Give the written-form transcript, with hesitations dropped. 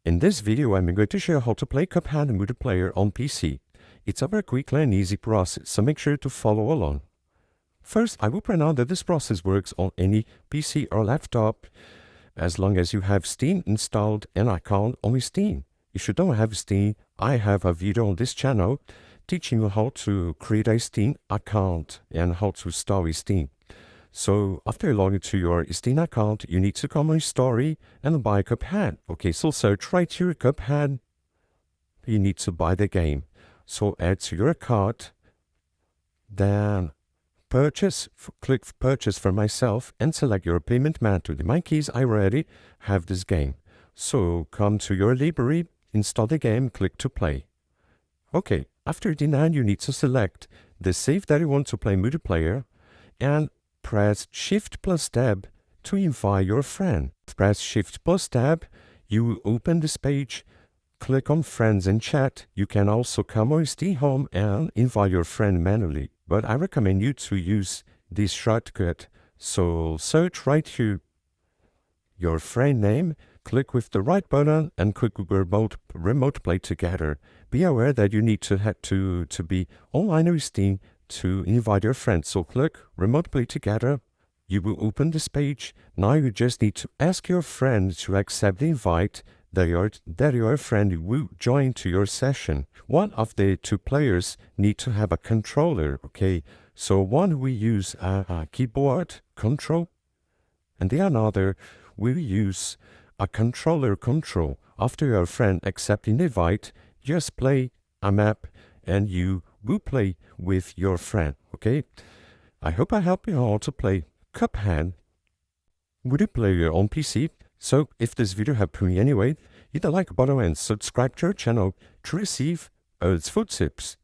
In this video, I'm going to show you how to play Cuphead multiplayer on PC. It's a very quick and easy process, so make sure to follow along. First, I will point out that this process works on any PC or laptop, as long as you have Steam installed and account on Steam. If you don't have Steam, I have a video on this channel teaching you how to create a Steam account and how to install Steam. So after logging to your Steam account, you need to come on Story and buy Cuphead. Okay, so search right here, Cuphead. You need to buy the game. So add to your cart, then purchase, click purchase for myself and select your payment method. In my case, I already have this game. So come to your library, install the game, click to play. Okay, after that, you need to select the save that you want to play multiplayer and press Shift plus Tab to invite your friend. Press Shift plus Tab, you will open this page, click on Friends and Chat. You can also come on Steam Home and invite your friend manually, but I recommend you to use this shortcut. So search right here your friend name, click with the right button and click remote play together. Be aware that you need to be online with Steam to invite your friends. So click remote play together. You will open this page. Now you just need to ask your friend to accept the invite that your friend will join to your session. One of the two players need to have a controller, okay? So one will use a keyboard control and the another will use a controller control. After your friend accepting the invite, just play a map and you will play with your friend, okay? I hope I help you all to play Cuphead multiplayer on PC. So if this video helped me anyway, hit the like button and subscribe to our channel to receive its food tips.